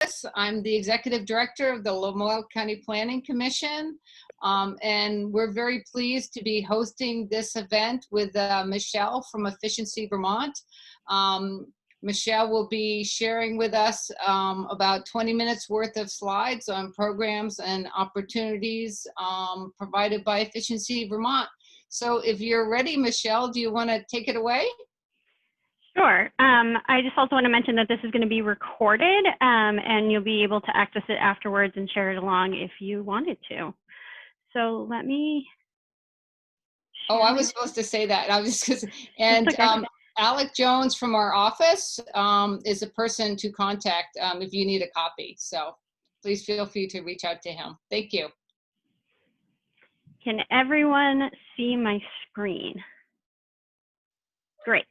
office. I'm the Executive Director of the Lamoille County Planning Commission. And we're very pleased to be hosting this event with Michelle from Efficiency Vermont. Michelle will be sharing with us about 20 minutes worth of slides on programs and opportunities provided by Efficiency Vermont. So if you're ready, Michelle, do you want to take it away? Sure. I just also want to mention that this is going to be recorded and you'll be able to access it afterwards and share it along if you wanted to. So let me. Oh, I was supposed to say that. I was just, and okay. Alec Jones from our office is a person to contact if you need a copy. So please feel free to reach out to him. Thank you. Can everyone see my screen? Great.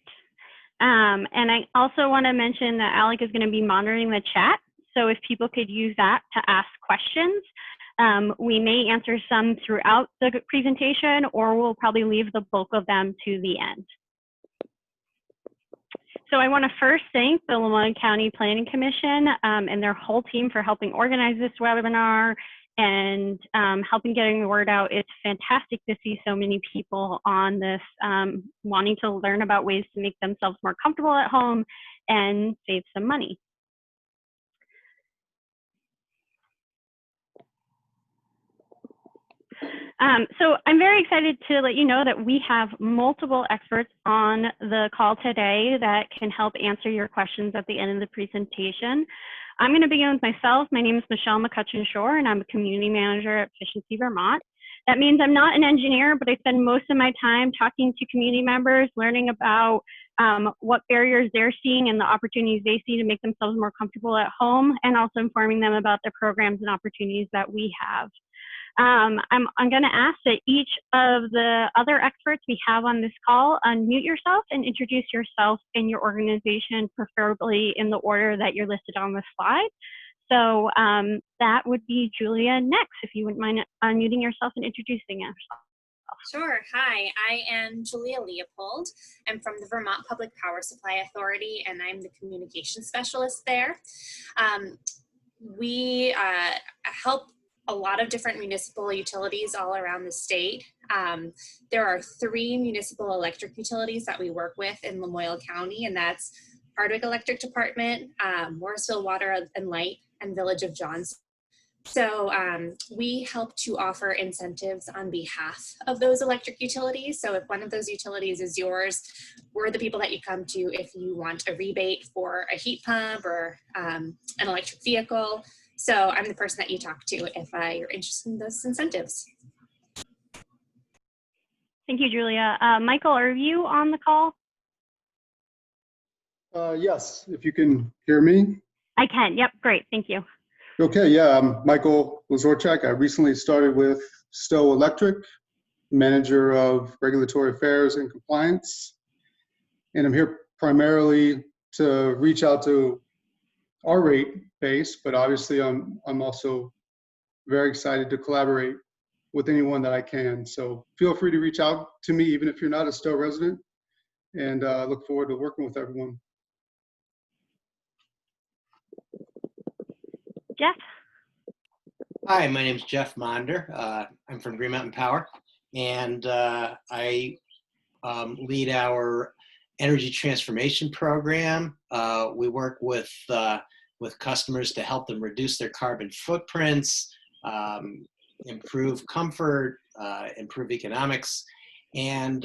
And I also want to mention that Alec is going to be monitoring the chat. So if people could use that to ask questions, we may answer some throughout the presentation, or we'll probably leave the bulk of them to the end. So I want to first thank the Lamoille County Planning Commission and their whole team for helping organize this webinar and helping getting the word out. It's fantastic to see so many people on this wanting to learn about ways to make themselves more comfortable at home and save some money. So I'm very excited to let you know that we have multiple experts on the call today that can help answer your questions at the end of the presentation. I'm going to begin with myself. My name is Michelle McCutcheon-Shore, and I'm a community manager at Efficiency Vermont. That means I'm not an engineer, but I spend most of my time talking to community members, learning about what barriers they're seeing and the opportunities they see to make themselves more comfortable at home, and also informing them about the programs and opportunities that we have. I'm going to ask that each of the other experts we have on this call unmute yourself and introduce yourself and your organization, preferably in the order that you're listed on the slide. So that would be Julia next, if you wouldn't mind unmuting yourself and introducing yourself. Sure. Hi, I am Julia Leopold. I'm from the Vermont Public Power Supply Authority, and I'm the communication specialist there. We help a lot of different municipal utilities all around the state. There are 3 municipal electric utilities that we work with in Lamoille County, and that's Hardwick Electric Department, Morrisville Water and Light, and Village of Johnson. So we help to offer incentives on behalf of those electric utilities. So if one of those utilities is yours, we're the people that you come to if you want a rebate for a heat pump or an electric vehicle. So I'm the person that you talk to if you're interested in those incentives. Thank you, Julia. Michael, are you on the call? Yes, if you can hear me. I can. Yep, great. Thank you. Okay, yeah, I'm Michael Lazorchak. I recently started with Stowe Electric, Manager of Regulatory Affairs and Compliance. And I'm here primarily to reach out to our rate base, but obviously I'm also very excited to collaborate with anyone that I can. So feel free to reach out to me, even if you're not a Stowe resident, and look forward to working with everyone. Jeff? Hi, my name is Jeff Monder. I'm from Green Mountain Power, and I lead our energy transformation program. We work with customers to help them reduce their carbon footprints, improve comfort, improve economics. And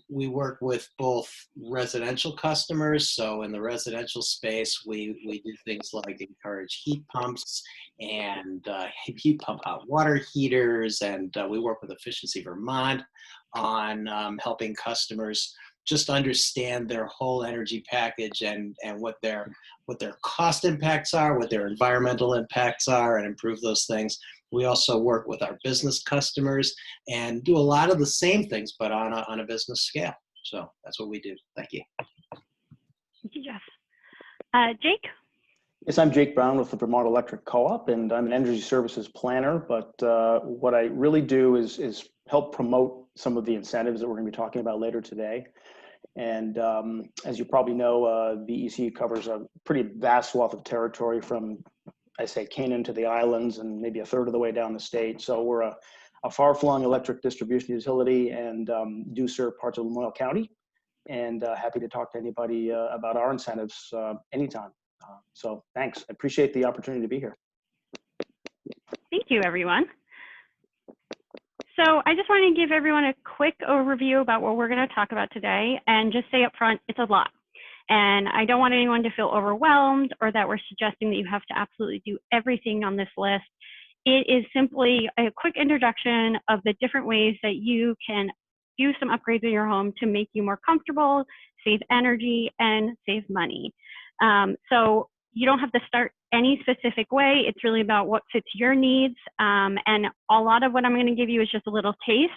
we work with both residential customers. So in the residential space, we do things like encourage heat pumps and heat pump hot water heaters. And we work with Efficiency Vermont on helping customers just understand their whole energy package and what their cost impacts are, what their environmental impacts are, and improve those things. We also work with our business customers and do a lot of the same things, but on a business scale. So that's what we do. Thank you. Thank you, Jeff. Jake? Yes, I'm Jake Brown with the Vermont Electric Co-op, and I'm an energy services planner. But what I really do is help promote some of the incentives that we're going to be talking about later today. And as you probably know, the ECU covers a pretty vast swath of territory, from I say Canaan to the islands and maybe a third of the way down the state. So we're a far-flung electric distribution utility and do serve parts of Lamoille County. And happy to talk to anybody about our incentives anytime. So thanks. I appreciate the opportunity to be here. Thank you, everyone. So I just want to give everyone a quick overview about what we're going to talk about today, and just say up front, it's a lot. And I don't want anyone to feel overwhelmed or that we're suggesting that you have to absolutely do everything on this list. It is simply a quick introduction of the different ways that you can do some upgrades in your home to make you more comfortable, save energy, and save money. So you don't have to start any specific way. It's really about what fits your needs. And a lot of what I'm going to give you is just a little taste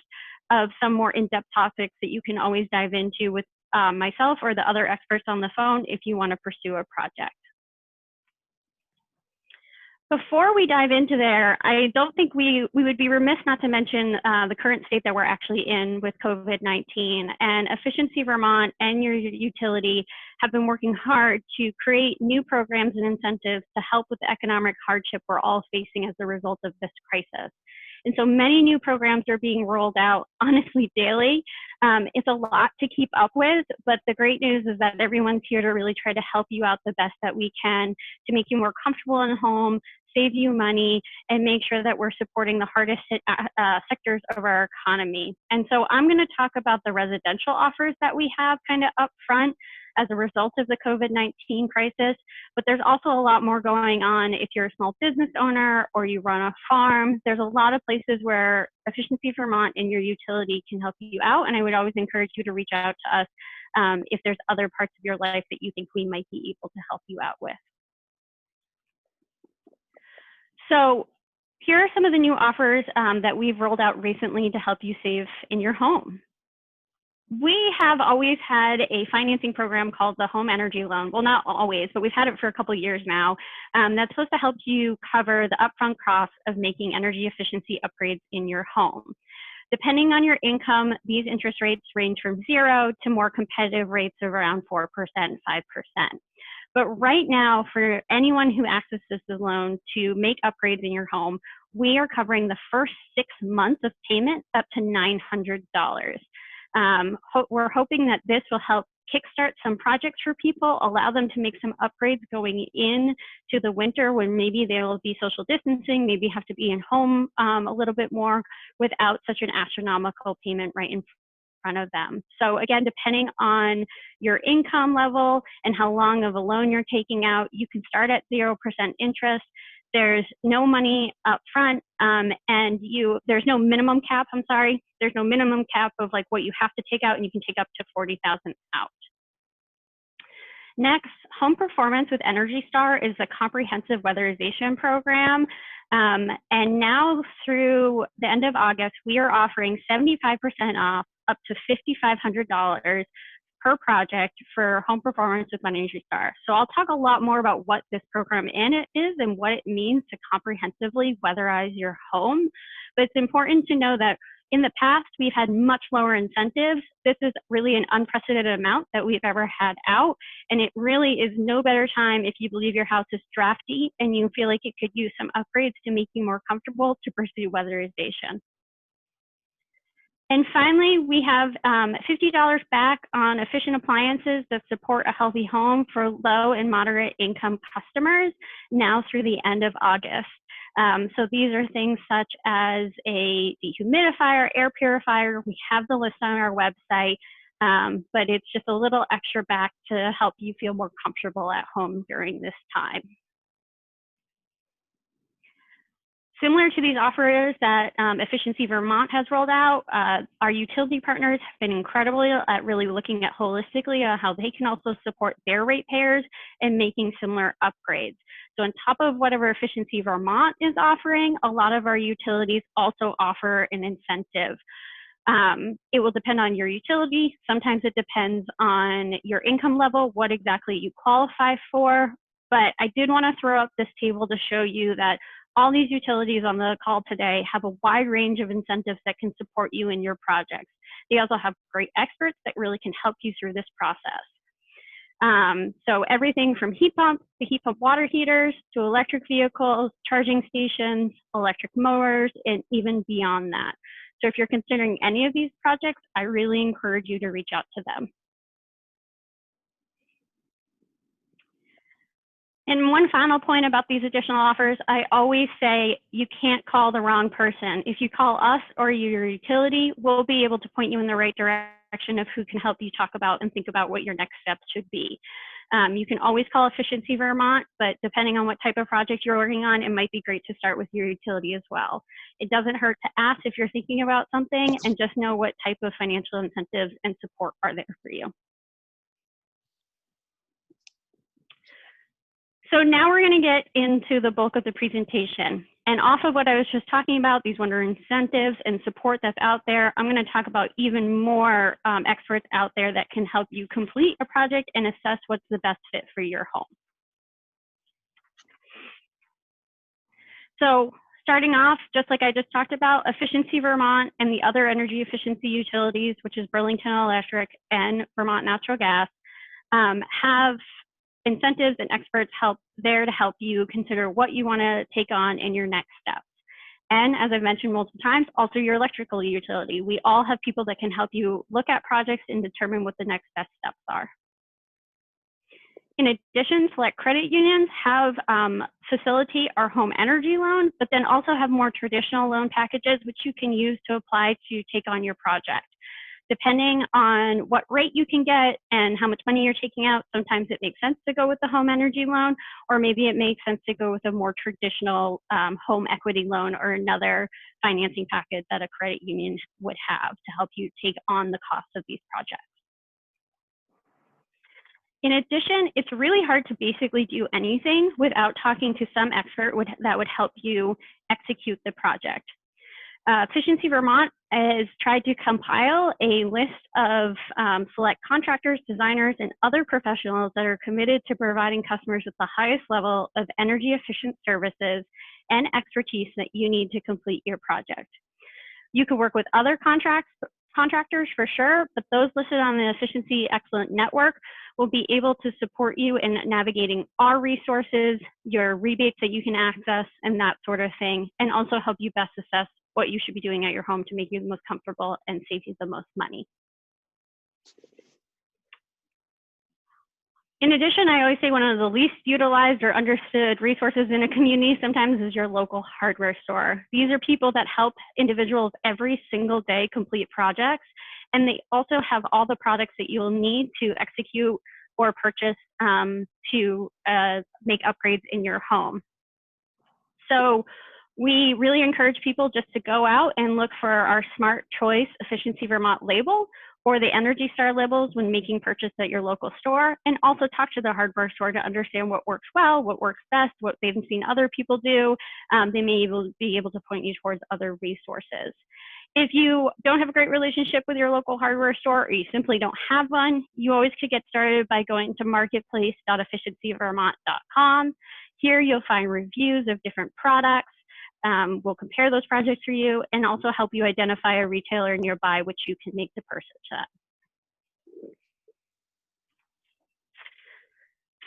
of some more in-depth topics that you can always dive into with myself or the other experts on the phone if you want to pursue a project. Before we dive into there, I don't think we would be remiss not to mention the current state that we're actually in with COVID-19. And Efficiency Vermont and your utility have been working hard to create new programs and incentives to help with the economic hardship we're all facing as a result of this crisis. And so many new programs are being rolled out, honestly, daily. It's a lot to keep up with, but the great news is that everyone's here to really try to help you out the best that we can to make you more comfortable in home, save you money, and make sure that we're supporting the hardest hit sectors of our economy. And so I'm going to talk about the residential offers that we have kind of up front as a result of the COVID-19 crisis, but there's also a lot more going on if you're a small business owner or you run a farm. There's a lot of places where Efficiency Vermont and your utility can help you out, and I would always encourage you to reach out to us if there's other parts of your life that you think we might be able to help you out with. So here are some of the new offers that we've rolled out recently to help you save in your home. We have always had a financing program called the Home Energy Loan. Well, not always, but we've had it for a couple of years now. That's supposed to help you cover the upfront costs of making energy efficiency upgrades in your home. Depending on your income, these interest rates range from 0 to more competitive rates of around 4%, 5%. But right now, for anyone who accesses the loan to make upgrades in your home, we are covering the first 6 months of payment up to $900. We're hoping that this will help kickstart some projects for people, allow them to make some upgrades going into the winter when maybe they will be social distancing, maybe have to be in home a little bit more without such an astronomical payment right in front of them. So again, depending on your income level and how long of a loan you're taking out, you can start at 0% interest. There's no money up front, and there's no minimum cap, There's no minimum cap of like what you have to take out, and you can take up to $40,000 out. Next, Home Performance with Energy Star is a comprehensive weatherization program. And now through the end of August, we are offering 75% off up to $5,500 per project for Home Performance with Energy Star. So I'll talk a lot more about what this program is and what it means to comprehensively weatherize your home. But it's important to know that in the past, we've had much lower incentives. This is really an unprecedented amount that we've ever had out. And it really is no better time if you believe your house is drafty and you feel like it could use some upgrades to make you more comfortable to pursue weatherization. And finally, we have $50 back on efficient appliances that support a healthy home for low and moderate income customers now through the end of August. So these are things such as a dehumidifier, air purifier. We have the list on our website, but it's just a little extra back to help you feel more comfortable at home during this time. Similar to these offers that Efficiency Vermont has rolled out, our utility partners have been incredible at really looking at holistically how they can also support their ratepayers and making similar upgrades. So on top of whatever Efficiency Vermont is offering, a lot of our utilities also offer an incentive. It will depend on your utility. Sometimes it depends on your income level, what exactly you qualify for. But I did want to throw up this table to show you that all these utilities on the call today have a wide range of incentives that can support you in your projects. They also have great experts that really can help you through this process. So everything from heat pumps to heat pump water heaters to electric vehicles, charging stations, electric mowers, and even beyond that. So if you're considering any of these projects, I really encourage you to reach out to them. And one final point about these additional offers, I always say you can't call the wrong person. If you call us or your utility, we'll be able to point you in the right direction of who can help you talk about and think about what your next steps should be. You can always call Efficiency Vermont, but depending on what type of project you're working on, it might be great to start with your utility as well. It doesn't hurt to ask if you're thinking about something, and just know what type of financial incentives and support are there for you. So now we're going to get into the bulk of the presentation. And off of what I was just talking about, these wonder incentives and support that's out there, I'm going to talk about even more experts out there that can help you complete a project and assess what's the best fit for your home. So starting off, just like I just talked about, Efficiency Vermont and the other energy efficiency utilities, which is Burlington Electric and Vermont Natural Gas, have incentives and experts there to help you consider what you want to take on in your next steps. And as I've mentioned multiple times, also your electrical utility. We all have people that can help you look at projects and determine what the next best steps are. In addition, select credit unions have facilitate our home energy loan, but then also have more traditional loan packages which you can use to apply to take on your project. Depending on what rate you can get and how much money you're taking out, sometimes it makes sense to go with the home energy loan, or maybe it makes sense to go with a more traditional home equity loan or another financing package that a credit union would have to help you take on the cost of these projects. In addition, it's really hard to basically do anything without talking to some expert that would help you execute the project. Efficiency Vermont has tried to compile a list of select contractors, designers, and other professionals that are committed to providing customers with the highest level of energy efficient services and expertise that you need to complete your project. You can work with other contractors for sure, but those listed on the Efficiency Excellent Network will be able to support you in navigating our resources, your rebates that you can access, and that sort of thing, and also help you best assess what you should be doing at your home to make you the most comfortable and save you the most money. In addition, I always say one of the least utilized or understood resources in a community sometimes is your local hardware store. These are people that help individuals every single day complete projects, and they also have all the products that you'll need to execute or purchase to make upgrades in your home. So we really encourage people just to go out and look for our Smart Choice Efficiency Vermont label or the Energy Star labels when making purchase at your local store, and also talk to the hardware store to understand what works well, what works best, what they've seen other people do. They may be able to point you towards other resources. If you don't have a great relationship with your local hardware store, or you simply don't have one, you always could get started by going to marketplace.efficiencyvermont.com. Here you'll find reviews of different products. We'll compare those projects for you and also help you identify a retailer nearby which you can make the purchase at.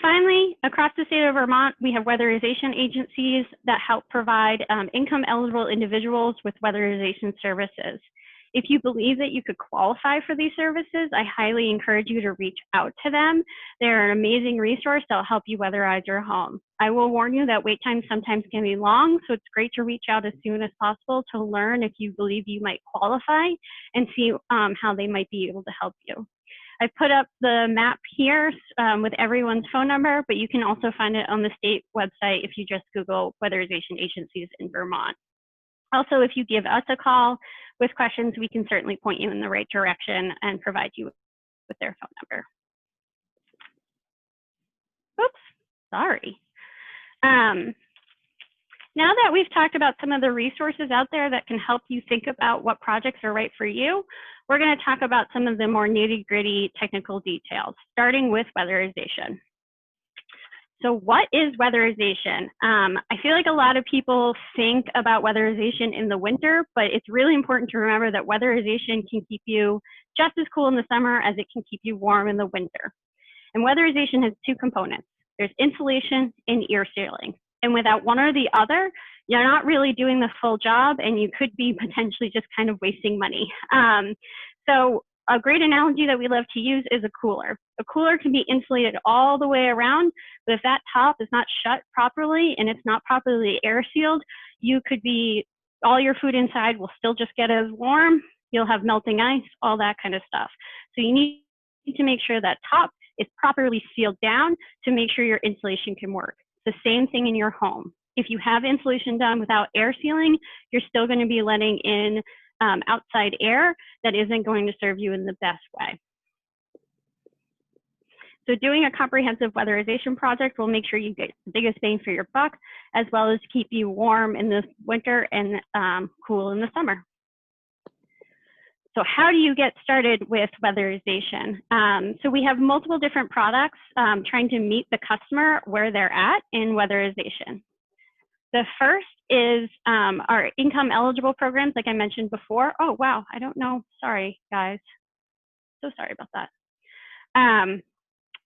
Finally, across the state of Vermont, we have weatherization agencies that help provide income eligible individuals with weatherization services. If you believe that you could qualify for these services, I highly encourage you to reach out to them. They're an amazing resource that will help you weatherize your home. I will warn you that wait times sometimes can be long, so it's great to reach out as soon as possible to learn if you believe you might qualify and see how they might be able to help you. I put up the map here with everyone's phone number, but you can also find it on the state website if you just Google weatherization agencies in Vermont. Also, if you give us a call with questions, we can certainly point you in the right direction and provide you with their phone number. Oops, sorry. Now that we've talked about some of the resources out there that can help you think about what projects are right for you, we're going to talk about some of the more nitty-gritty technical details, starting with weatherization. So what is weatherization? I feel like a lot of people think about weatherization in the winter, but it's really important to remember that weatherization can keep you just as cool in the summer as it can keep you warm in the winter. And weatherization has two components. There's insulation and air sealing. And without one or the other, you're not really doing the full job, and you could be potentially just kind of wasting money. So a great analogy that we love to use is a cooler. A cooler can be insulated all the way around, but if that top is not shut properly and it's not properly air sealed, you could be, all your food inside will still just get as warm. You'll have melting ice, all that kind of stuff. So you need to make sure that top is properly sealed down to make sure your insulation can work. The same thing in your home. If you have insulation done without air sealing, you're still going to be letting in outside air that isn't going to serve you in the best way. So doing a comprehensive weatherization project will make sure you get the biggest bang for your buck, as well as keep you warm in the winter and cool in the summer. So how do you get started with weatherization? So we have multiple different products trying to meet the customer where they're at in weatherization. The first is our income eligible programs, like I mentioned before. Oh, wow, I don't know. Sorry, guys. So sorry about that.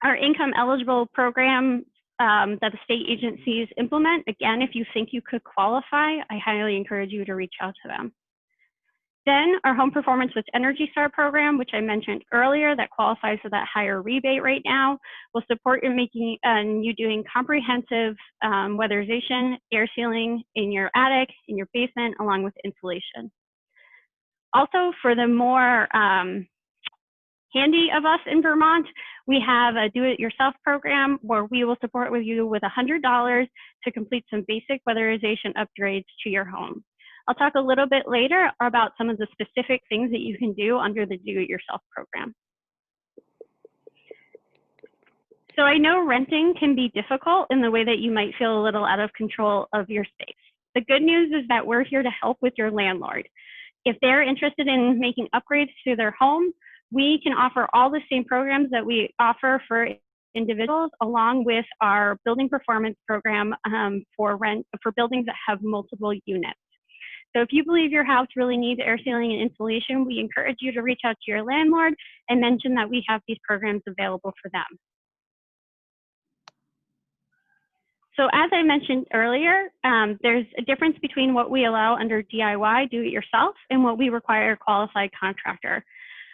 Our income eligible program that the state agencies implement, again, if you think you could qualify, I highly encourage you to reach out to them. Then our Home Performance with Energy Star program, which I mentioned earlier, that qualifies for that higher rebate right now, will support in making you doing comprehensive weatherization, air sealing in your attic, in your basement, along with insulation. Also, for the more handy of us in Vermont, we have a do-it-yourself program where we will support with you with $100 to complete some basic weatherization upgrades to your home. I'll talk a little bit later about some of the specific things that you can do under the do-it-yourself program. So I know renting can be difficult in the way that you might feel a little out of control of your space. The good news is that we're here to help with your landlord. If they're interested in making upgrades to their home, we can offer all the same programs that we offer for individuals, along with our building performance program for buildings that have multiple units. So if you believe your house really needs air sealing and insulation, we encourage you to reach out to your landlord and mention that we have these programs available for them. So as I mentioned earlier, there's a difference between what we allow under DIY, do it yourself, and what we require a qualified contractor.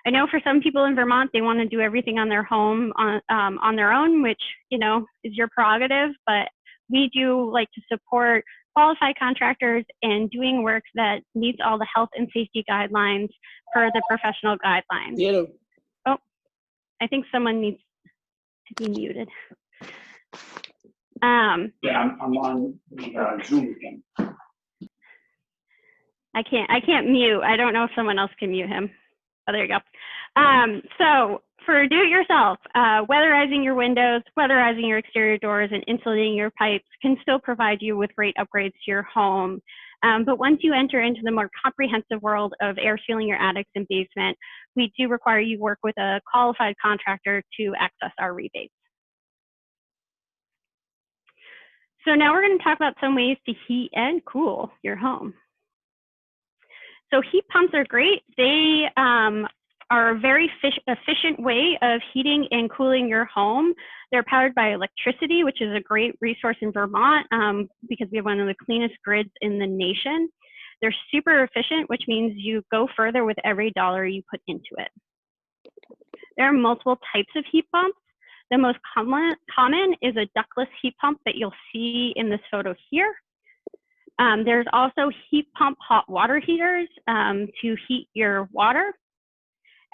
I know for some people in Vermont, they want to do everything on their home on their own, which, you know, is your prerogative, but we do like to support qualified contractors and doing work that meets all the health and safety guidelines per the professional guidelines. Yeah. Oh, I think someone needs to be muted. Yeah, I'm on Zoom again. I can't mute. I don't know if someone else can mute him. Oh, there you go. So for do-it-yourself, weatherizing your windows, weatherizing your exterior doors, and insulating your pipes can still provide you with great upgrades to your home. But once you enter into the more comprehensive world of air sealing your attics and basement, we do require you work with a qualified contractor to access our rebates. So now we're going to talk about some ways to heat and cool your home. So heat pumps are great. They are a very efficient way of heating and cooling your home. They're powered by electricity, which is a great resource in Vermont because we have one of the cleanest grids in the nation. They're super efficient, which means you go further with every dollar you put into it. There are multiple types of heat pumps. The most common is a ductless heat pump that you'll see in this photo here. There's also heat pump hot water heaters to heat your water.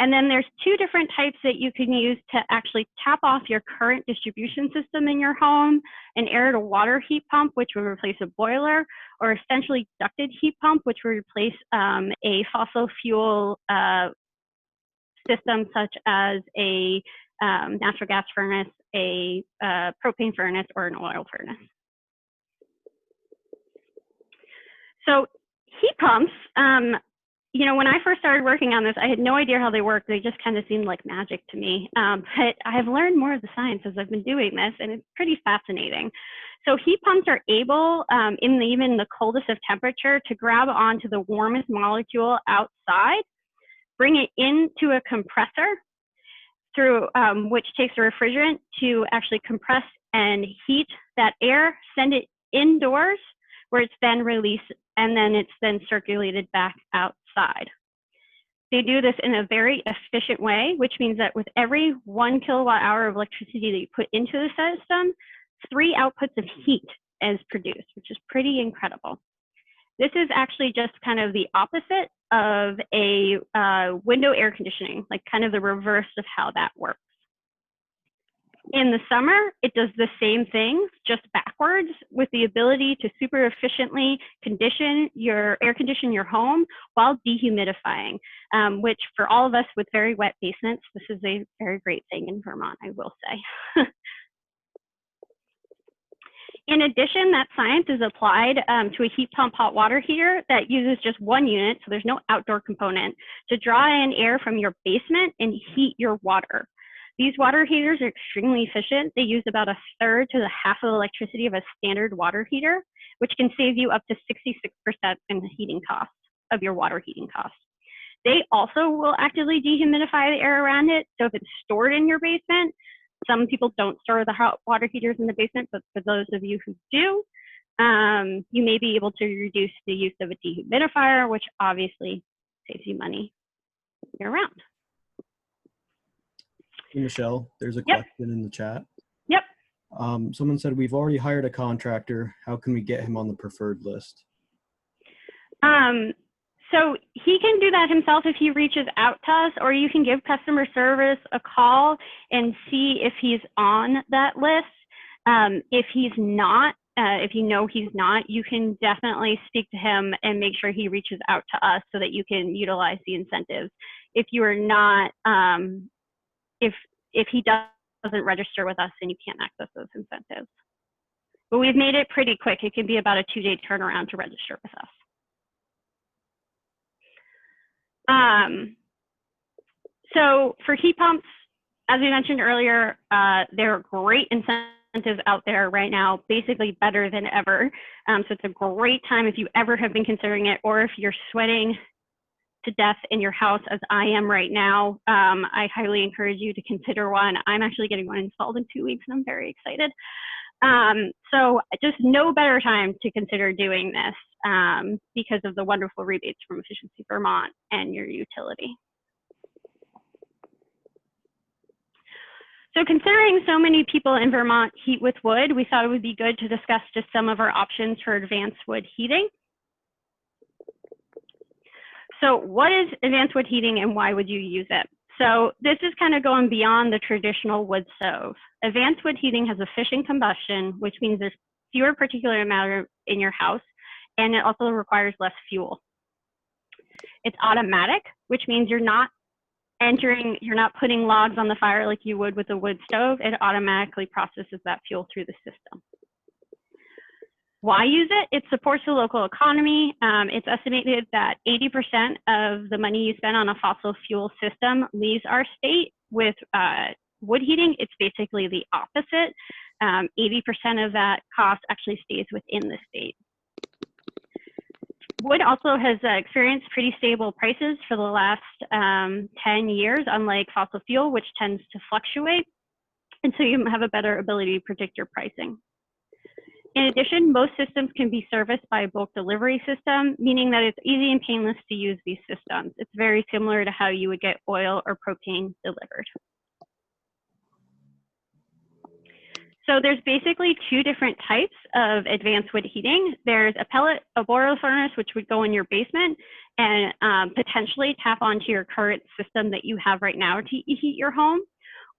And then there's two different types that you can use to actually tap off your current distribution system in your home: an air to water heat pump, which will replace a boiler, or essentially ducted heat pump, which will replace a fossil fuel system such as a natural gas furnace, a propane furnace, or an oil furnace. So heat pumps, you know, when I first started working on this, I had no idea how they work. They just kind of seemed like magic to me. But I've learned more of the science as I've been doing this, and it's pretty fascinating. So heat pumps are able, in even the coldest of temperature, to grab onto the warmest molecule outside, bring it into a compressor, through which takes a refrigerant to actually compress and heat that air, send it indoors where it's then released, and then it's then circulated back outside. They do this in a very efficient way, which means that with every 1 kilowatt hour of electricity that you put into the system, 3 outputs of heat is produced, which is pretty incredible. This is actually just kind of the opposite of a window air conditioning, like kind of the reverse of how that works. In the summer, it does the same thing, just backwards, with the ability to super efficiently air condition your home while dehumidifying, which for all of us with very wet basements, this is a very great thing in Vermont, I will say. In addition, that science is applied to a heat pump hot water heater that uses just 1 unit, so there's no outdoor component, to draw in air from your basement and heat your water. These water heaters are extremely efficient. They use about 1/3 to half of the electricity of a standard water heater, which can save you up to 66% in the heating cost of your water heating costs. They also will actively dehumidify the air around it. So if it's stored in your basement, some people don't store the hot water heaters in the basement, but for those of you who do, you may be able to reduce the use of a dehumidifier, which obviously saves you money year round. Hey, Michelle, there's a question in the chat. Yep. Someone said, we've already hired a contractor. How can we get him on the preferred list? So he can do that himself if he reaches out to us, or you can give customer service a call and see if he's on that list. If he's not, if you know he's not, you can definitely speak to him and make sure he reaches out to us so that you can utilize the incentives. If you are not, if he doesn't register with us, then you can't access those incentives. But we've made it pretty quick. It can be about a 2-day turnaround to register with us. So for heat pumps, as we mentioned earlier, there are great incentives out there right now, basically better than ever. So it's a great time if you ever have been considering it, or if you're sweating to death in your house as I am right now, I highly encourage you to consider one. I'm actually getting one installed in 2 weeks and I'm very excited. So just no better time to consider doing this because of the wonderful rebates from Efficiency Vermont and your utility. So considering so many people in Vermont heat with wood, we thought it would be good to discuss just some of our options for advanced wood heating. So what is advanced wood heating and why would you use it? So this is kind of going beyond the traditional wood stove. Advanced wood heating has efficient combustion, which means there's fewer particulate matter in your house, and it also requires less fuel. It's automatic, which means you're not putting logs on the fire like you would with a wood stove. It automatically processes that fuel through the system. Why use it? It supports the local economy. It's estimated that 80% of the money you spend on a fossil fuel system leaves our state. With wood heating, it's basically the opposite. 80% of that cost actually stays within the state. Wood also has experienced pretty stable prices for the last 10 years, unlike fossil fuel, which tends to fluctuate. And so you have a better ability to predict your pricing. In addition, most systems can be serviced by a bulk delivery system, meaning that it's easy and painless to use these systems. It's very similar to how you would get oil or propane delivered. So there's basically 2 different types of advanced wood heating. There's a boiler furnace, which would go in your basement and potentially tap onto your current system that you have right now to heat your home.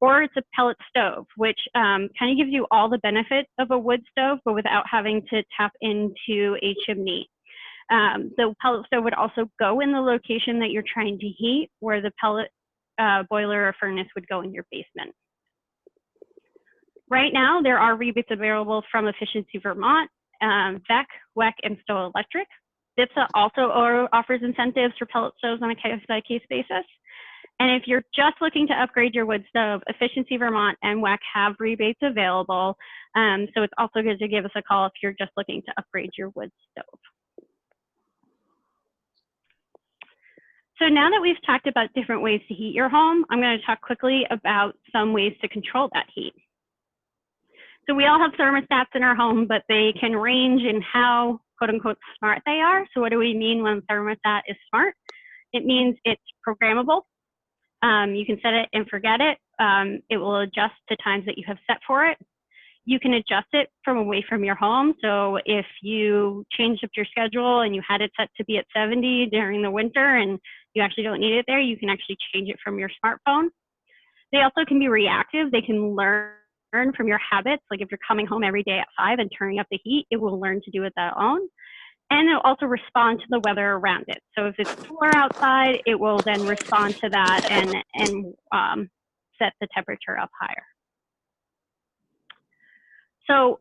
Or it's a pellet stove, which kind of gives you all the benefits of a wood stove, but without having to tap into a chimney. The pellet stove would also go in the location that you're trying to heat, where the pellet boiler or furnace would go in your basement. Right now, there are rebates available from Efficiency Vermont, VEC, WEC, and Stowe Electric. DIPSA also offers incentives for pellet stoves on a case-by-case basis. And if you're just looking to upgrade your wood stove, Efficiency Vermont and WEC have rebates available. So it's also good to give us a call if you're just looking to upgrade your wood stove. So now that we've talked about different ways to heat your home, I'm going to talk quickly about some ways to control that heat. So we all have thermostats in our home, but they can range in how quote unquote smart they are. So what do we mean when thermostat is smart? It means it's programmable. You can set it and forget it. It will adjust to times that you have set for it. You can adjust it from away from your home. So if you changed up your schedule and you had it set to be at 70 during the winter and you actually don't need it there, you can actually change it from your smartphone. They also can be reactive. They can learn from your habits. Like if you're coming home every day at 5 and turning up the heat, it will learn to do it that own. And it'll also respond to the weather around it. So if it's cooler outside, it will then respond to that and set the temperature up higher. So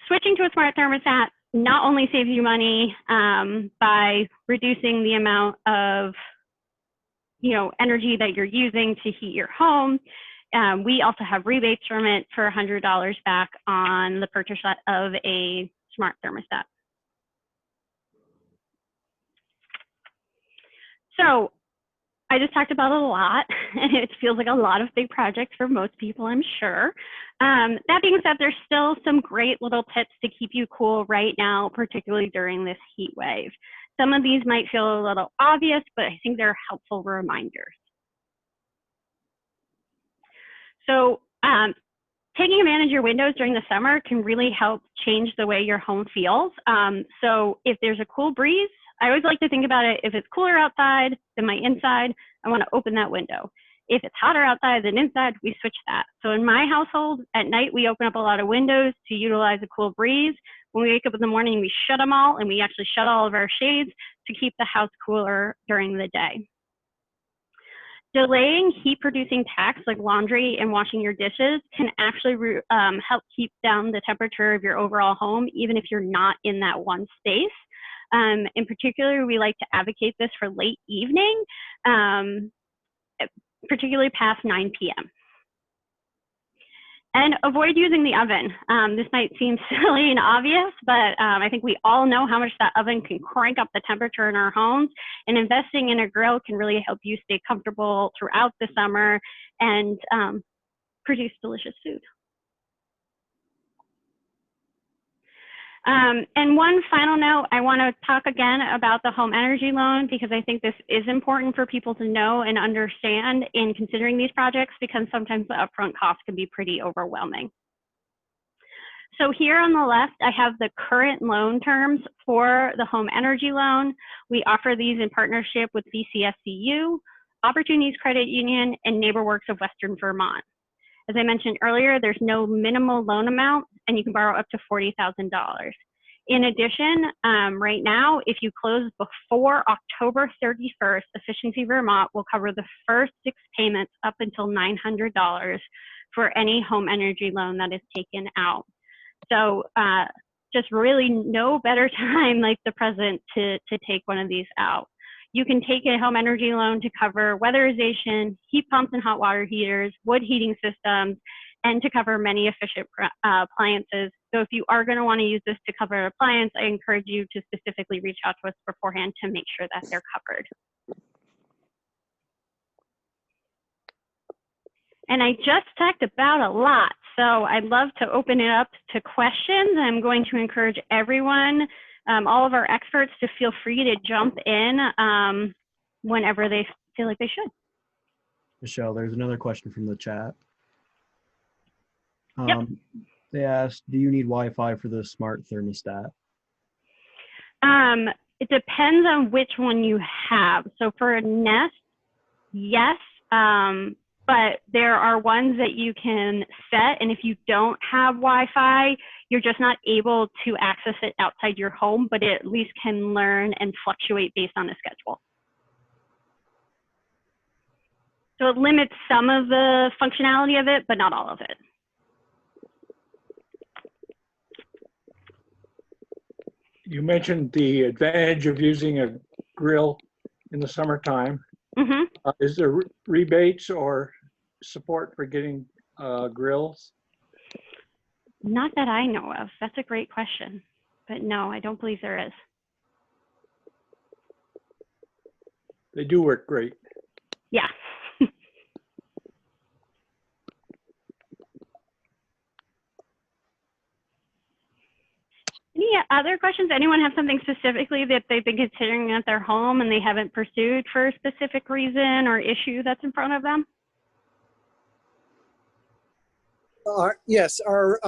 switching to a smart thermostat not only saves you money by reducing the amount of energy that you're using to heat your home. We also have rebates from it for $100 back on the purchase of a smart thermostat. So I just talked about a lot, and it feels like a lot of big projects for most people, I'm sure. That being said, there's still some great little tips to keep you cool right now, particularly during this heat wave. Some of these might feel a little obvious, but I think they're helpful reminders. So taking advantage of your windows during the summer can really help change the way your home feels. So if there's a cool breeze, I always like to think about it, if it's cooler outside than my inside, I want to open that window. If it's hotter outside than inside, we switch that. So in my household, at night, we open up a lot of windows to utilize a cool breeze. When we wake up in the morning, we shut them all, and we actually shut all of our shades to keep the house cooler during the day. Delaying heat-producing tasks like laundry and washing your dishes can actually help keep down the temperature of your overall home, even if you're not in that one space. In particular, we like to advocate this for late evening, particularly past 9 p.m. And avoid using the oven. This might seem silly and obvious, but I think we all know how much that oven can crank up the temperature in our homes. And investing in a grill can really help you stay comfortable throughout the summer and produce delicious food. And one final note, I want to talk again about the home energy loan because I think this is important for people to know and understand in considering these projects because sometimes the upfront costs can be pretty overwhelming. So here on the left, I have the current loan terms for the home energy loan. We offer these in partnership with VCSCU, Opportunities Credit Union, and NeighborWorks of Western Vermont. As I mentioned earlier, there's no minimal loan amount, and you can borrow up to $40,000. In addition, right now, if you close before October 31st, Efficiency Vermont will cover the first 6 payments up until $900 for any home energy loan that is taken out. So just really no better time like the present to take one of these out. You can take a home energy loan to cover weatherization, heat pumps and hot water heaters, wood heating systems, and to cover many efficient appliances. So if you are going to want to use this to cover an appliance, I encourage you to specifically reach out to us beforehand to make sure that they're covered. And I just talked about a lot, so I'd love to open it up to questions. I'm going to encourage everyone, all of our experts, to feel free to jump in whenever they feel like they should. Michelle, there's another question from the chat. Yep. They asked, do you need Wi-Fi for the smart thermostat? It depends on which one you have. So for a Nest, yes, but there are ones that you can set, and if you don't have Wi-Fi, you're just not able to access it outside your home, but it at least can learn and fluctuate based on the schedule. So it limits some of the functionality of it, but not all of it. You mentioned the advantage of using a grill in the summertime. Mm-hmm. Is there rebates or support for getting grills? Not that I know of. That's a great question. But no, I don't believe there is. They do work great. Yeah. Any other questions? Anyone have something specifically that they've been considering at their home and they haven't pursued for a specific reason or issue that's in front of them? Yes, are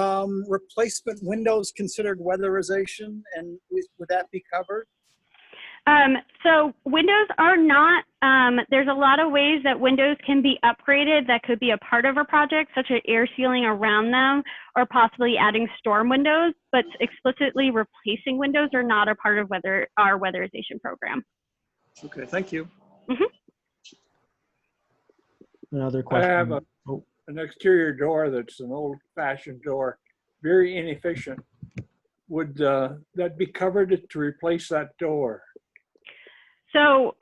replacement windows considered weatherization, and would that be covered? So windows are not, there's a lot of ways that windows can be upgraded that could be a part of a project, such as air sealing around them or possibly adding storm windows, but explicitly replacing windows are not a part of our weatherization program. Okay, thank you. Mm-hmm. Another I question. have Oh, an exterior door that's an old-fashioned door, very inefficient. Would that be covered to replace that door? So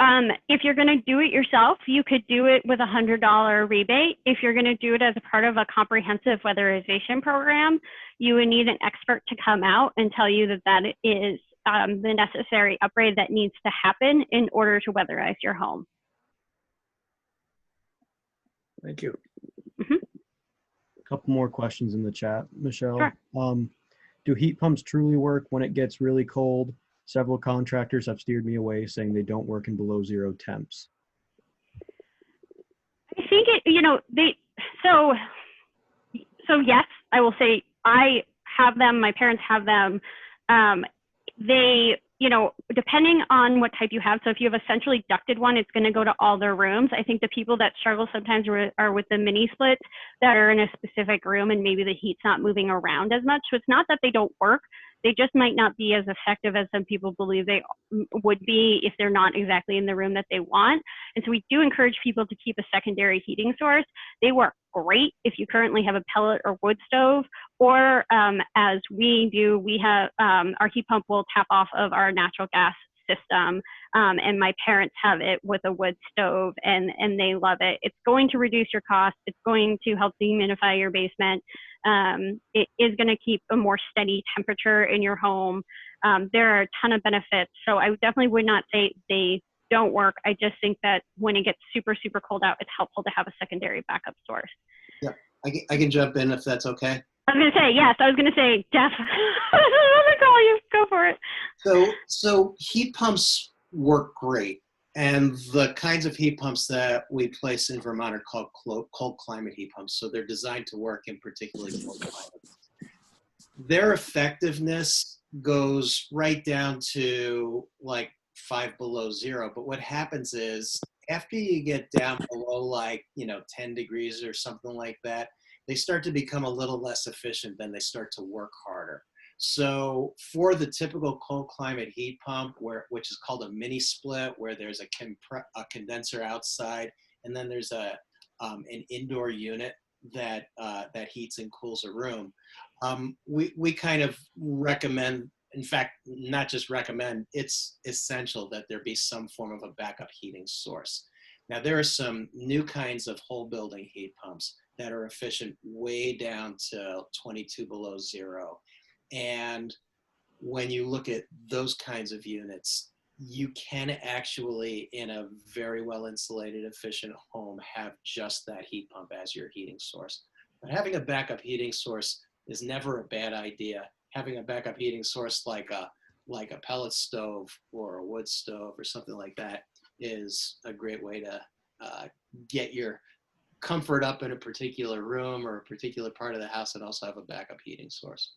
if you're going to do it yourself, you could do it with a $100 rebate. If you're going to do it as a part of a comprehensive weatherization program, you would need an expert to come out and tell you that that is the necessary upgrade that needs to happen in order to weatherize your home. Thank you. Mm-hmm. a couple more questions in the chat, Michelle. Sure. Do heat pumps truly work when it gets really cold? Several contractors have steered me away saying they don't work in below zero temps. I think it, you know, so yes, I will say I have them, my parents have them. They, you know, depending on what type you have, so if you have a centrally ducted one, it's going to go to all their rooms. I think the people that struggle sometimes are with the mini splits that are in a specific room and maybe the heat's not moving around as much. So it's not that they don't work. They just might not be as effective as some people believe they would be if they're not exactly in the room that they want. And so we do encourage people to keep a secondary heating source. They work great if you currently have a pellet or wood stove, or as we do, we have our heat pump will tap off of our natural gas system. And my parents have it with a wood stove and they love it. It's going to reduce your cost. It's going to help dehumidify your basement. It is going to keep a more steady temperature in your home. There are a ton of benefits. So I definitely would not say they don't work. I just think that when it gets super, super cold out, it's helpful to have a secondary backup source. Yeah, I can jump in if that's okay. I was going to say, yes, I was going to say, Jeff, I'm going to call you, go for it. So heat pumps work great. And the kinds of heat pumps that we place in Vermont are called cold climate heat pumps. So they're designed to work in particularly cold climates. Their effectiveness goes right down to like 5 below zero. But what happens is after you get down below like, 10 degrees or something like that, they start to become a little less efficient, then they start to work harder. So for the typical cold climate heat pump, which is called a mini split, where there's a condenser outside, and then there's an indoor unit that heats and cools a room, we kind of recommend, in fact, not just recommend, it's essential that there be some form of a backup heating source. Now, there are some new kinds of whole building heat pumps that are efficient way down to 22 below zero. And when you look at those kinds of units, you can actually, in a very well insulated, efficient home, have just that heat pump as your heating source. But having a backup heating source is never a bad idea. Having a backup heating source like a pellet stove or a wood stove or something like that is a great way to get your comfort up in a particular room or a particular part of the house and also have a backup heating source.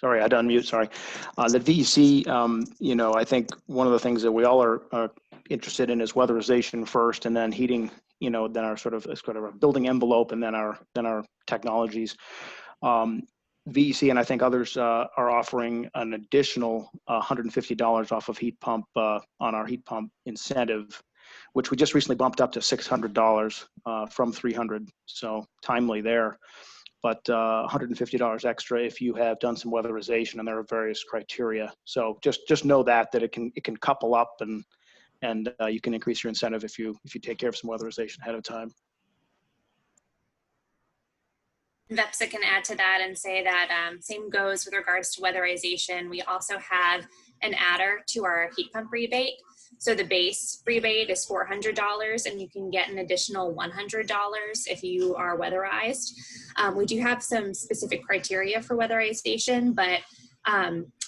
Sorry, I had to unmute, sorry. The VEC, I think one of the things that we all are interested in is weatherization first, and then heating, then our sort of a building envelope, and then our technologies. VEC and I think others are offering an additional $150 off of heat pump on our heat pump incentive, which we just recently bumped up to $600 from $300, so timely there. But $150 extra if you have done some weatherization, and there are various criteria. So just know that it can couple up, and you can increase your incentive if you take care of some weatherization ahead of time. VEPSA can add to that and say that same goes with regards to weatherization. We also have an adder to our heat pump rebate. So the base rebate is $400 and you can get an additional $100 if you are weatherized. We do have some specific criteria for weatherization, but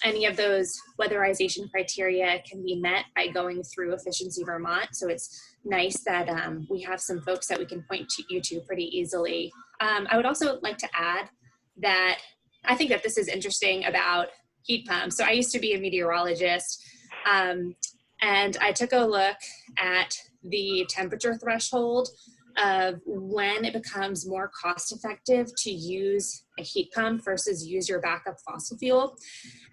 any of those weatherization criteria can be met by going through Efficiency Vermont. So it's nice that we have some folks that we can point you to pretty easily. I would also like to add that I think that this is interesting about heat pumps. So I used to be a meteorologist, and I took a look at the temperature threshold of when it becomes more cost effective to use a heat pump versus use your backup fossil fuel.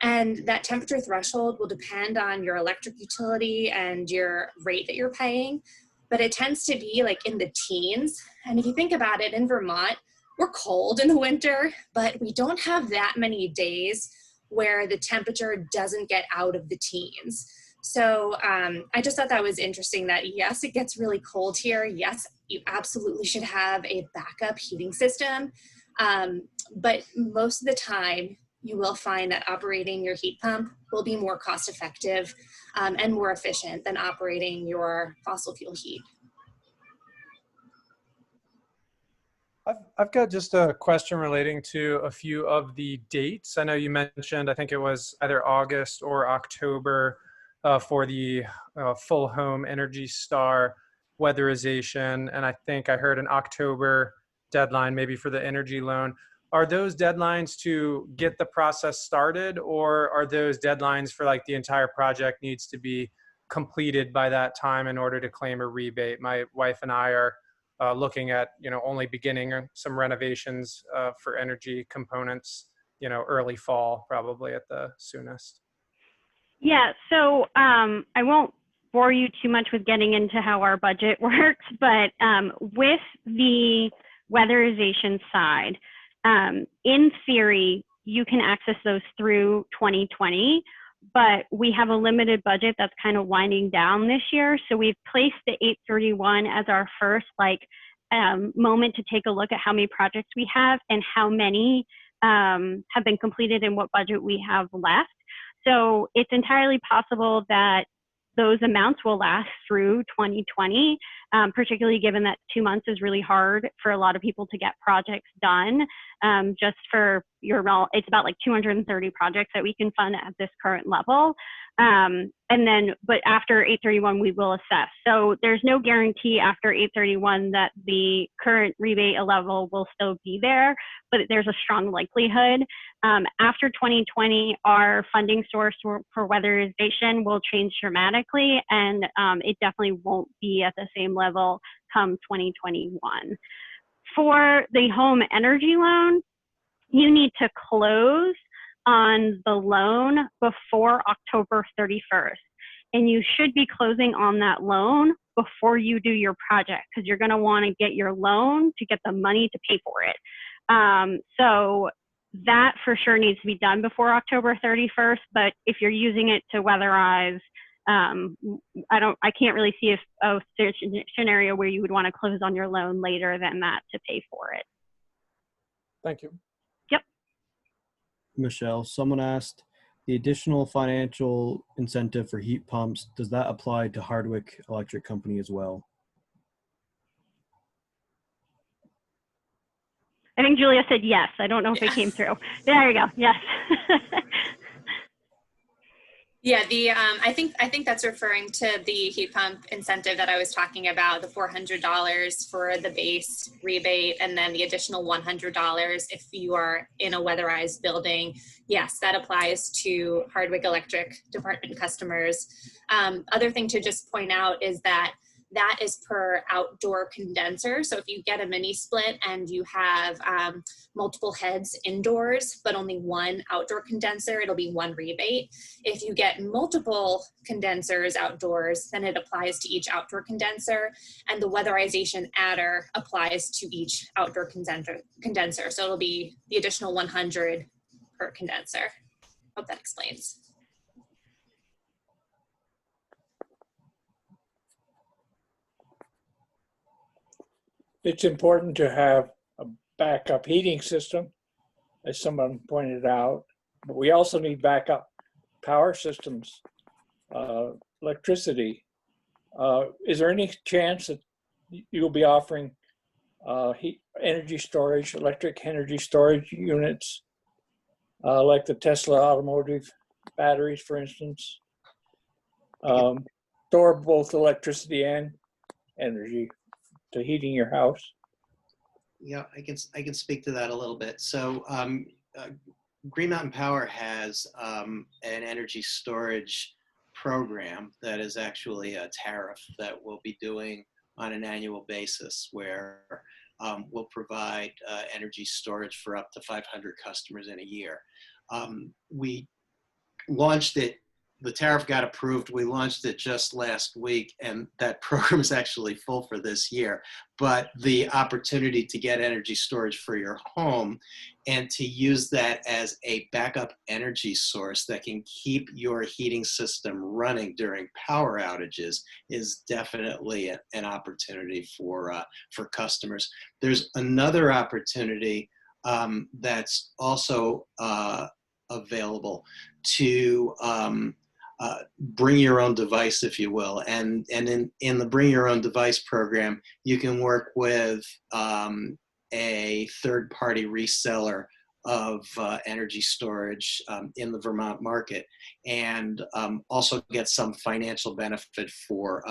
And that temperature threshold will depend on your electric utility and your rate that you're paying, but it tends to be like in the teens. And if you think about it, in Vermont, we're cold in the winter, but we don't have that many days where the temperature doesn't get out of the teens. So I just thought that was interesting that yes, it gets really cold here. Yes, you absolutely should have a backup heating system. But most of the time, you will find that operating your heat pump will be more cost effective and more efficient than operating your fossil fuel heat. I've got just a question relating to a few of the dates. I know you mentioned, I think it was either August or October for the full home Energy Star weatherization. And I think I heard an October deadline maybe for the energy loan. Are those deadlines to get the process started, or are those deadlines for like the entire project needs to be completed by that time in order to claim a rebate? My wife and I are looking at, only beginning some renovations for energy components, early fall, probably at the soonest. Yeah, so I won't bore you too much with getting into how our budget works, but with the weatherization side, in theory, you can access those through 2020, but we have a limited budget that's kind of winding down this year. So we've placed the 831 as our first moment to take a look at how many projects we have and how many have been completed and what budget we have left. So it's entirely possible that those amounts will last through 2020, particularly given that 2 months is really hard for a lot of people to get projects done. Just for it's about like 230 projects that we can fund at this current level. But after 831, we will assess. So there's no guarantee after 831 that the current rebate level will still be there, but there's a strong likelihood. After 2020, our funding source for weatherization will change dramatically, and it definitely won't be at the same level come 2021. For the home energy loan, you need to close on the loan before October 31st. And you should be closing on that loan before you do your project, because you're going to want to get your loan to get the money to pay for it. So that for sure needs to be done before October 31st. But if you're using it to weatherize, I can't really see a scenario where you would want to close on your loan later than that to pay for it. Thank you. Yep. Michelle, someone asked, the additional financial incentive for heat pumps, does that apply to Hardwick Electric Company as well? I think Julia said yes. I don't know if it came through. There you go. Yes. Yeah, I think that's referring to the heat pump incentive that I was talking about, the $400 for the base rebate, and then the additional $100 if you are in a weatherized building. Yes, that applies to Hardwick Electric Department customers. Other thing to just point out is that is per outdoor condenser. So if you get a mini split and you have multiple heads indoors, but only one outdoor condenser, it'll be one rebate. If you get multiple condensers outdoors, then it applies to each outdoor condenser, and the weatherization adder applies to each outdoor condenser. So it'll be the additional 100 per condenser. Hope that explains. It's important to have a backup heating system, as someone pointed out, but we also need backup power systems, electricity. Is there any chance that you'll be offering energy storage, electric energy storage units, like the Tesla automotive batteries, for instance? Store both electricity and energy to heating your house? Yeah, I can speak to that a little bit. So Green Mountain Power has an energy storage program that is actually a tariff that we'll be doing on an annual basis, where we'll provide energy storage for up to 500 customers in a year. We launched it. The tariff got approved. We launched it just last week, and that program is actually full for this year. But the opportunity to get energy storage for your home and to use that as a backup energy source that can keep your heating system running during power outages is definitely an opportunity for customers. There's another opportunity that's also available to bring your own device, if you will. And in the bring your own device program, you can work with a third-party reseller of energy storage in the Vermont market, and also get some financial benefit for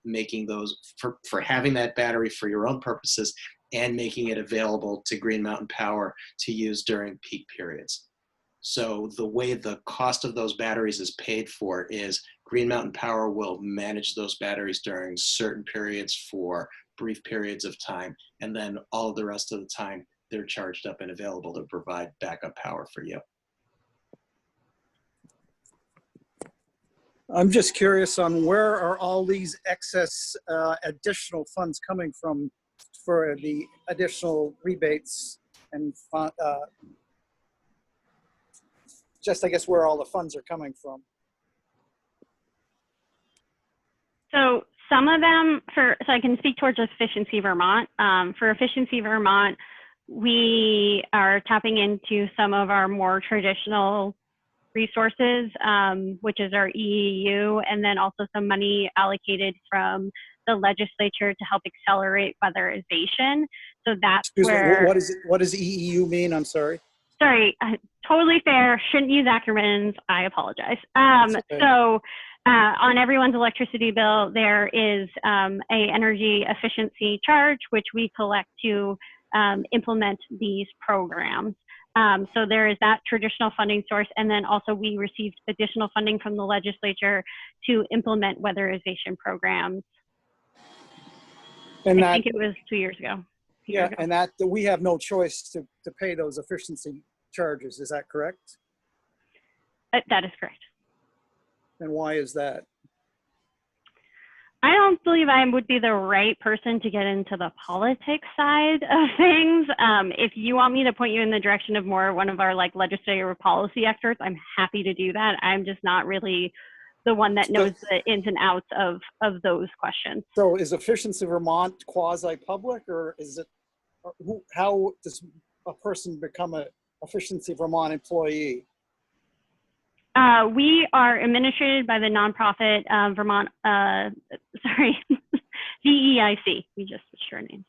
making those, for having that battery for your own purposes and making it available to Green Mountain Power to use during peak periods. So the way the cost of those batteries is paid for is Green Mountain Power will manage those batteries during certain periods for brief periods of time, and then all of the rest of the time they're charged up and available to provide backup power for you. I'm just curious on where are all these excess additional funds coming from for the additional rebates and just, I guess, where all the funds are coming from. So some of them, so I can speak towards Efficiency Vermont. For Efficiency Vermont, we are tapping into some of our more traditional resources, which is our EEU, and then also some money allocated from the legislature to help accelerate weatherization. So that's where. What does EEU mean? I'm sorry. Sorry, totally fair. Shouldn't use acronyms. I apologize. Okay. So on everyone's electricity bill, there is a energy efficiency charge, which we collect to implement these programs. So there is that traditional funding source. And then also we received additional funding from the legislature to implement weatherization programs. And I think it was 2 years ago. Yeah, and that we have no choice to pay those efficiency charges. Is that correct? That is correct. And why is that? I don't believe I would be the right person to get into the politics side of things. If you want me to point you in the direction of more one of our legislative policy experts, I'm happy to do that. I'm just not really the one that knows the ins and outs of those questions. So is Efficiency Vermont quasi-public, or is it, how does a person become a Efficiency Vermont employee? We are administrated by the nonprofit Vermont, VEIC. We just switched our name.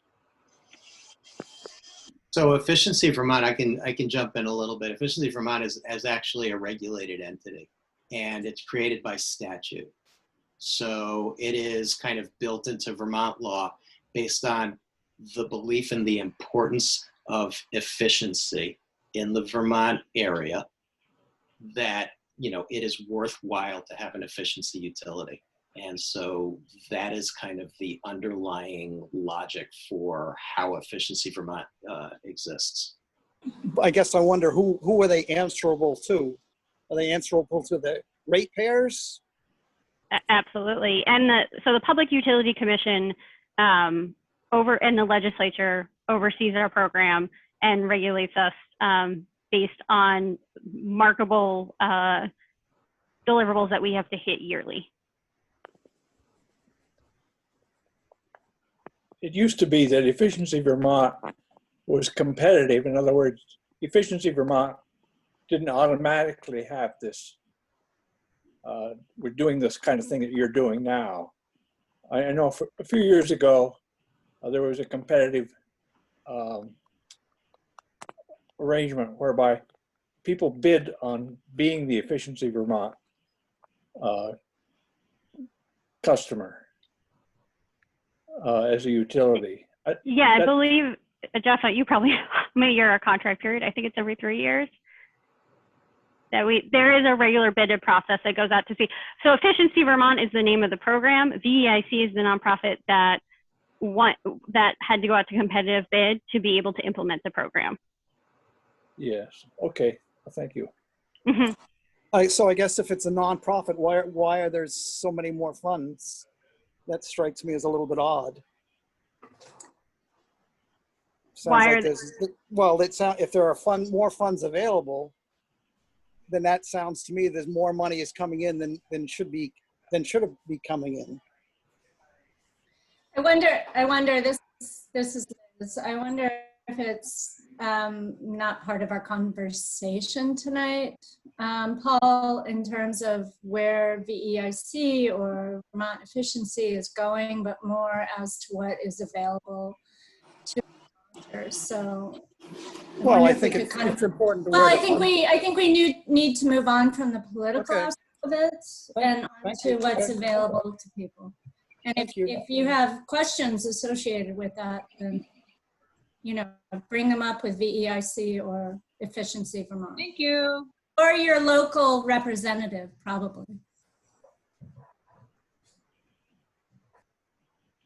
So Efficiency Vermont, I can jump in a little bit. Efficiency Vermont is actually a regulated entity, and it's created by statute. So it is kind of built into Vermont law based on the belief in the importance of efficiency in the Vermont area, that it is worthwhile to have an efficiency utility. And so that is kind of the underlying logic for how Efficiency Vermont exists. I guess I wonder who are they answerable to? Are they answerable to the ratepayers? Absolutely. And so the Public Utility Commission over in the legislature oversees our program and regulates us based on markable deliverables that we have to hit yearly. It used to be that Efficiency Vermont was competitive. In other words, Efficiency Vermont didn't automatically have this. We're doing this kind of thing that you're doing now. I know for a few years ago, there was a competitive arrangement whereby people bid on being the Efficiency Vermont customer as a utility. Yeah, I believe, Jeff, you probably, you're a contract period. I think it's every 3 years. There is a regular bidded process that goes out to see. So Efficiency Vermont is the name of the program. VEIC is the nonprofit that had to go out to competitive bid to be able to implement the program. Yes. Okay. Well, thank you. Mm-hmm. So I guess if it's a nonprofit, why are there so many more funds? That strikes me as a little bit odd. Sounds like if there are more funds available, then that sounds to me there's more money is coming in than should be coming in. I wonder this is Liz. I wonder if it's not part of our conversation tonight, Paul, in terms of where VEIC or Vermont Efficiency is going, but more as to what is available to sponsors. So, well, I think it's important to. Well, I think we need to move on from the political aspect of it and on to what's available to people. And if you have questions associated with that, then bring them up with VEIC or Efficiency Vermont. Thank you. Or your local representative, probably.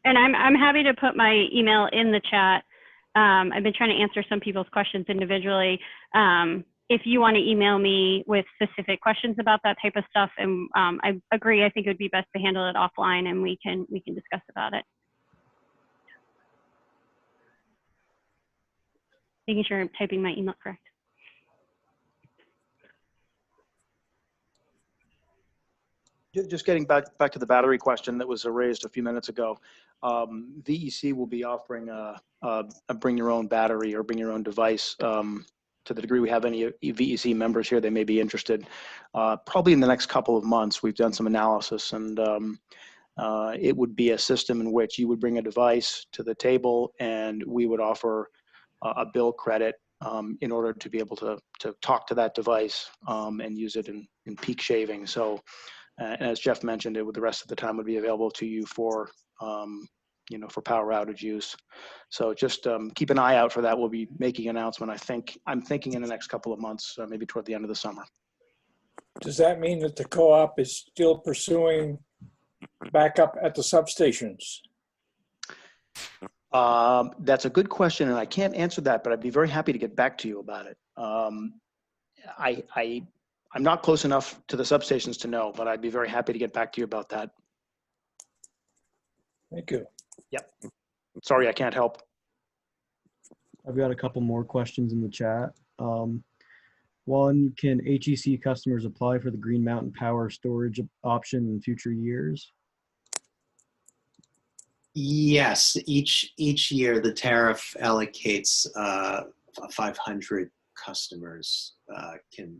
And I'm happy to put my email in the chat. I've been trying to answer some people's questions individually. If you want to email me with specific questions about that type of stuff, and I agree, I think it would be best to handle it offline, and we can discuss about it. Making sure I'm typing my email correct. Just getting back to the battery question that was raised a few minutes ago. VEC will be offering a bring your own battery or bring your own device. To the degree we have any VEC members here, they may be interested. Probably in the next couple of months, we've done some analysis, and it would be a system in which you would bring a device to the table, and we would offer a bill credit in order to be able to talk to that device and use it in peak shaving. So, and as Jeff mentioned, the rest of the time would be available to you for for power outage use. So just keep an eye out for that. We'll be making an announcement. I'm thinking in the next couple of months, maybe toward the end of the summer. Does that mean that the co-op is still pursuing backup at the substations? That's a good question, and I can't answer that, but I'd be very happy to get back to you about it. I'm not close enough to the substations to know, but I'd be very happy to get back to you about that. Thank you. Yep. Sorry, I can't help. I've got a couple more questions in the chat. One, can HEC customers apply for the Green Mountain Power storage option in future years? Yes, each year the tariff allocates 500 customers can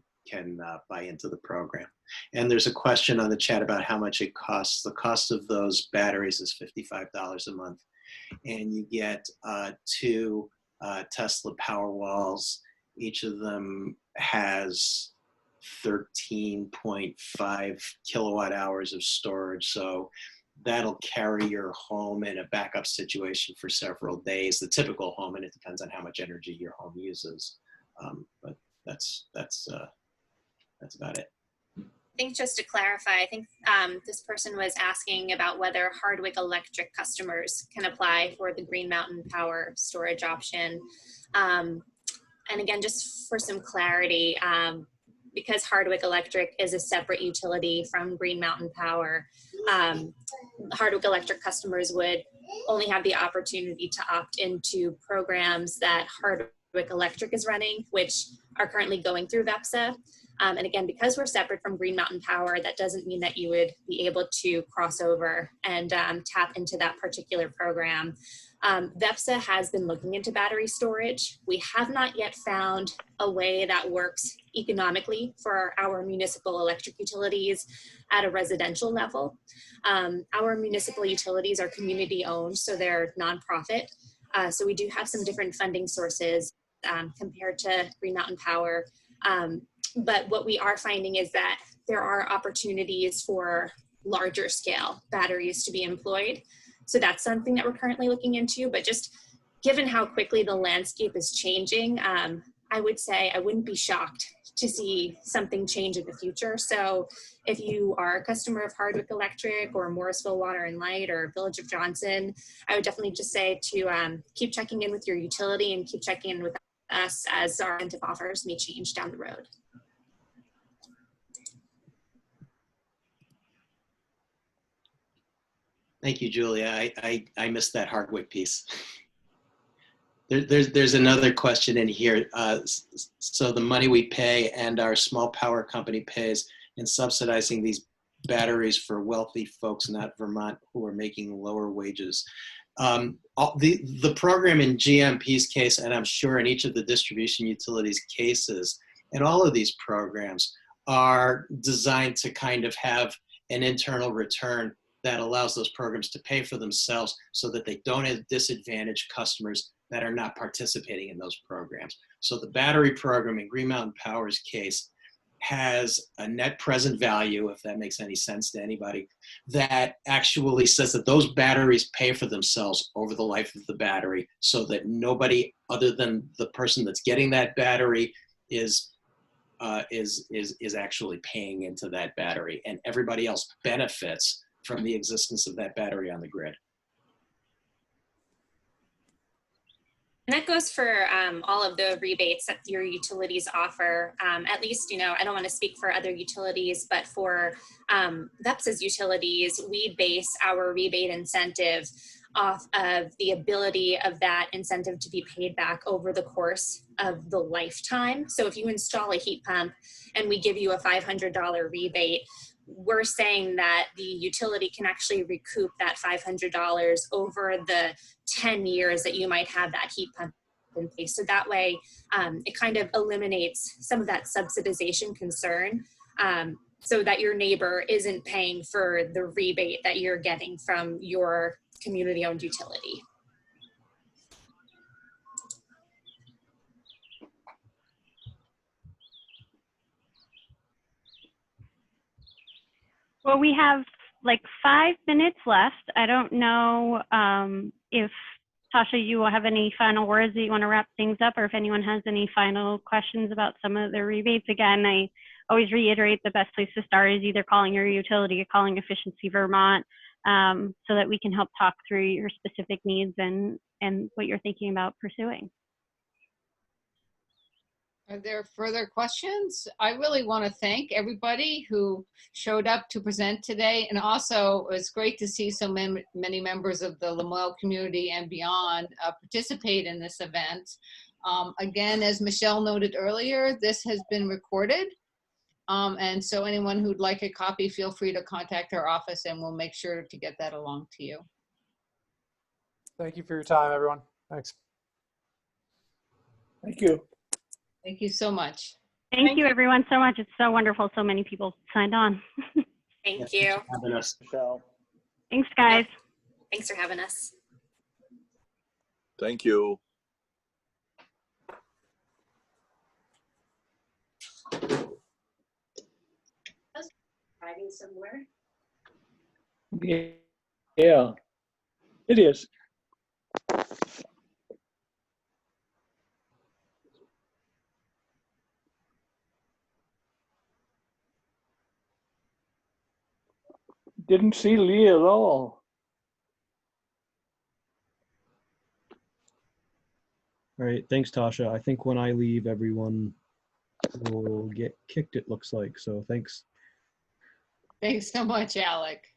buy into the program. And there's a question on the chat about how much it costs. The cost of those batteries is $55 a month, and you get 2 Tesla Powerwalls. Each of them has 13.5 kilowatt hours of storage. So that'll carry your home in a backup situation for several days, the typical home, and it depends on how much energy your home uses. But that's about it. I think just to clarify, I think this person was asking about whether Hardwick Electric customers can apply for the Green Mountain Power storage option. And again, just for some clarity, because Hardwick Electric is a separate utility from Green Mountain Power, Hardwick Electric customers would only have the opportunity to opt into programs that Hardwick Electric is running, which are currently going through VEPSA. And again, because we're separate from Green Mountain Power, that doesn't mean that you would be able to cross over and tap into that particular program. VEPSA has been looking into battery storage. We have not yet found a way that works economically for our municipal electric utilities at a residential level. Our municipal utilities are community owned, so they're nonprofit. So we do have some different funding sources compared to Green Mountain Power. But what we are finding is that there are opportunities for larger scale batteries to be employed. So that's something that we're currently looking into, but just given how quickly the landscape is changing, I would say I wouldn't be shocked to see something change in the future. So if you are a customer of Hardwick Electric or Morrisville Water and Light or Village of Johnson, I would definitely just say to keep checking in with your utility and keep checking in with us as our incentive offers may change down the road. Thank you, Julia. I missed that Hardwick piece. There's another question in here. So the money we pay and our small power company pays in subsidizing these batteries for wealthy folks, not Vermont, who are making lower wages. The program in GMP's case, and I'm sure in each of the distribution utilities cases, and all of these programs are designed to kind of have an internal return that allows those programs to pay for themselves so that they don't disadvantage customers that are not participating in those programs. So the battery program in Green Mountain Power's case has a net present value, if that makes any sense to anybody, that actually says that those batteries pay for themselves over the life of the battery so that nobody other than the person that's getting that battery is actually paying into that battery, and everybody else benefits from the existence of that battery on the grid. And that goes for all of the rebates that your utilities offer. At least, you know, I don't want to speak for other utilities, but for VEPSA's utilities, we base our rebate incentive off of the ability of that incentive to be paid back over the course of the lifetime. So if you install a heat pump and we give you a $500 rebate, we're saying that the utility can actually recoup that $500 over the 10 years that you might have that heat pump in place. So that way, it kind of eliminates some of that subsidization concern, so that your neighbor isn't paying for the rebate that you're getting from your community-owned utility. Well, we have like 5 minutes left. I don't know if, Tasha, you will have any final words that you want to wrap things up, or if anyone has any final questions about some of the rebates. Again, I always reiterate the best place to start is either calling your utility or calling Efficiency Vermont, so that we can help talk through your specific needs and what you're thinking about pursuing. Are there further questions? I really want to thank everybody who showed up to present today. And also, it's great to see so many members of the Lamoille community and beyond participate in this event. Again, as Michelle noted earlier, this has been recorded. And so anyone who'd like a copy, feel free to contact our office and we'll make sure to get that along to you. Thank you for your time, everyone. Thanks. Thank you. Thank you so much. Thank you, everyone, so much. It's so wonderful. So many people signed on. Thank you. Having us. Thanks, guys. Thanks for having us. Thank you. Driving somewhere. Yeah, it is. Didn't see Lee at all. All right, thanks, Tasha. I think when I leave, everyone will get kicked, it looks like. So thanks. Thanks so much, Alec.